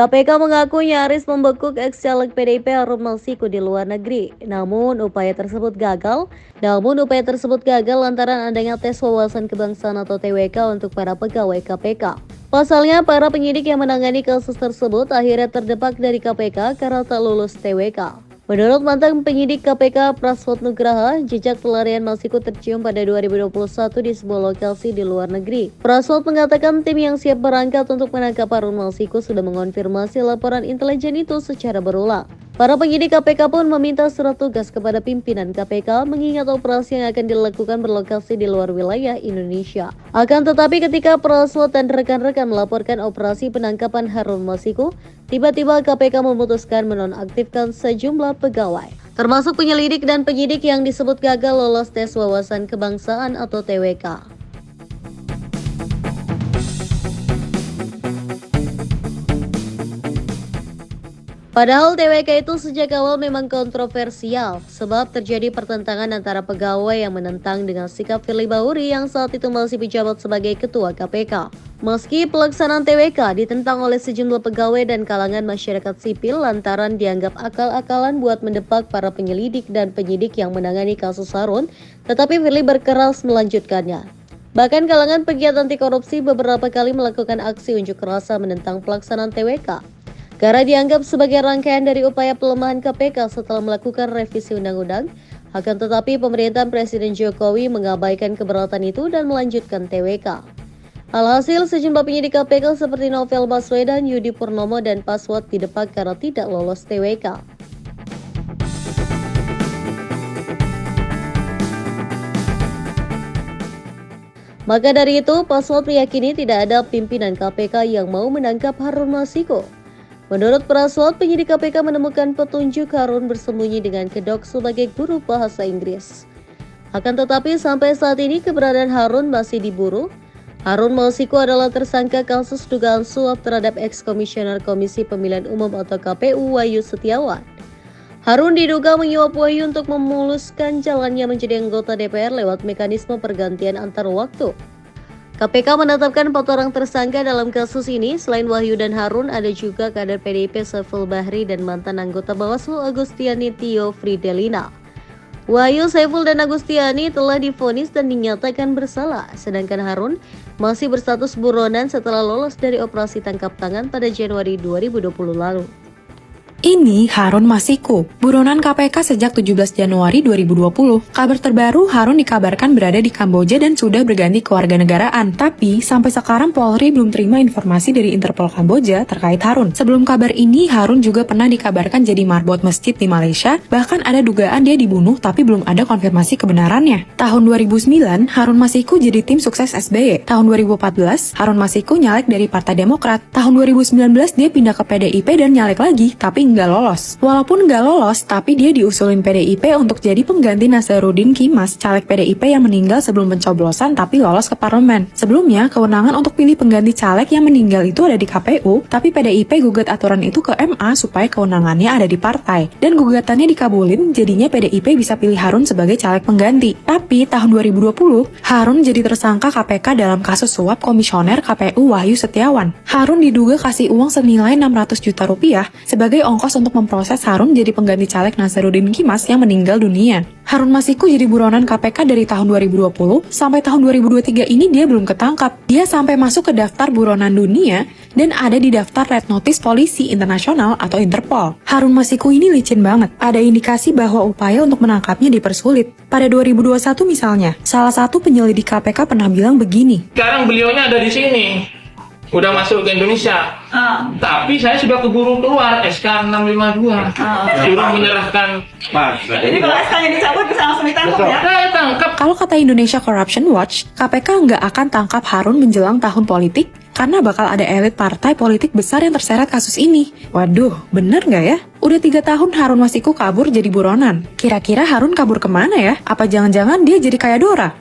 KPK mengaku nyaris membekuk ex-caleg PDIP Harun Masiku di luar negeri. Namun upaya tersebut gagal lantaran adanya tes wawasan kebangsaan atau TWK untuk para pegawai KPK. Pasalnya, para penyidik yang menangani kasus tersebut akhirnya terdepak dari KPK karena tak lulus TWK. Menurut mantan penyidik KPK Praswat Nugraha, jejak pelarian Masiku tercium pada 2021 di sebuah lokasi di luar negeri. Praswat mengatakan tim yang siap berangkat untuk menangkap Harun Masiku sudah mengonfirmasi laporan intelijen itu secara berulang. Para penyidik KPK pun meminta surat tugas kepada pimpinan KPK mengingat operasi yang akan dilakukan berlokasi di luar wilayah Indonesia. Akan tetapi ketika Praswat dan rekan-rekan melaporkan operasi penangkapan Harun Masiku, tiba-tiba KPK memutuskan menonaktifkan sejumlah pegawai, termasuk penyelidik dan penyidik yang disebut gagal lolos tes wawasan kebangsaan atau TWK. Padahal TWK itu sejak awal memang kontroversial sebab terjadi pertentangan antara pegawai yang menentang dengan sikap Firly Bahuri yang saat itu masih menjabat sebagai ketua KPK. Meski pelaksanaan TWK ditentang oleh sejumlah pegawai dan kalangan masyarakat sipil lantaran dianggap akal-akalan buat mendepak para penyelidik dan penyidik yang menangani kasus Harun, tetapi Firly berkeras melanjutkannya. Bahkan kalangan pegiat anti korupsi beberapa kali melakukan aksi unjuk rasa menentang pelaksanaan TWK. Karena dianggap sebagai rangkaian dari upaya pelemahan KPK setelah melakukan revisi undang-undang, akan tetapi pemerintahan Presiden Jokowi mengabaikan keberatan itu dan melanjutkan TWK. Alhasil, sejumlah penyidik KPK seperti Novel Baswedan, Yudi Purnomo, dan Paswat didepak karena tidak lolos TWK. Maka dari itu, Paswat meyakini tidak ada pimpinan KPK yang mau menangkap Harun Masiku. Menurut Praswat, penyidik KPK menemukan petunjuk Harun bersembunyi dengan kedok sebagai guru bahasa Inggris. Akan tetapi sampai saat ini keberadaan Harun masih diburu. Harun Masiku adalah tersangka kasus dugaan suap terhadap ex-komisioner Komisi Pemilihan Umum atau KPU Wahyu Setiawan. Harun diduga menyuap Wahyu untuk memuluskan jalannya menjadi anggota DPR lewat mekanisme pergantian antar waktu. KPK menetapkan 4 orang tersangka dalam kasus ini. Selain Wahyu dan Harun, ada juga kader PDIP Saiful Bahri dan mantan anggota Bawaslu Agustiani Tio Fridelina. Wahyu, Saiful, dan Agustiani telah divonis dan dinyatakan bersalah, sedangkan Harun masih berstatus buronan setelah lolos dari operasi tangkap tangan pada Januari 2020 lalu. Ini Harun Masiku, buronan KPK sejak 17 Januari 2020. Kabar terbaru, Harun dikabarkan berada di Kamboja dan sudah berganti kewarganegaraan. Tapi, sampai sekarang Polri belum terima informasi dari Interpol Kamboja terkait Harun. Sebelum kabar ini, Harun juga pernah dikabarkan jadi marbot masjid di Malaysia. Bahkan ada dugaan dia dibunuh tapi belum ada konfirmasi kebenarannya. Tahun 2009, Harun Masiku jadi tim sukses SBY. Tahun 2014, Harun Masiku nyalek dari Partai Demokrat. Tahun 2019, dia pindah ke PDIP dan nyalek lagi, tapi nggak lolos. Walaupun nggak lolos, tapi dia diusulin PDIP untuk jadi pengganti Nazaruddin Kimas, caleg PDIP yang meninggal sebelum pencoblosan tapi lolos ke parlemen. Sebelumnya, kewenangan untuk pilih pengganti caleg yang meninggal itu ada di KPU, tapi PDIP gugat aturan itu ke MA supaya kewenangannya ada di partai. Dan gugatannya dikabulin, jadinya PDIP bisa pilih Harun sebagai caleg pengganti. Tapi tahun 2020, Harun jadi tersangka KPK dalam kasus suap komisioner KPU Wahyu Setiawan. Harun diduga kasih uang senilai 600 juta rupiah sebagai ongkos untuk memproses Harun jadi pengganti caleg Nazaruddin Kimas yang meninggal dunia. Harun Masiku jadi buronan KPK dari tahun 2020 sampai tahun 2023 ini dia belum ketangkap. Dia sampai masuk ke daftar buronan dunia dan ada di daftar Red Notice Polisi Internasional atau Interpol. Harun Masiku ini licin banget. Ada indikasi bahwa upaya untuk menangkapnya dipersulit. Pada 2021 misalnya, salah satu penyelidik KPK pernah bilang begini. Sekarang beliaunya ada di sini. Udah masuk ke Indonesia. Tapi saya sudah keburu keluar SK 652. Suruh menyerahkan. Jadi kalau SK-nya dicabut bisa langsung ditangkap ya? Saya tangkap. Kalau kata Indonesia Corruption Watch, KPK nggak akan tangkap Harun menjelang tahun politik karena bakal ada elit partai politik besar yang terseret kasus ini. Waduh, bener nggak ya? Udah 3 tahun Harun Masiku kabur jadi buronan. Kira-kira Harun kabur kemana ya? Apa jangan-jangan dia jadi kayak Dora?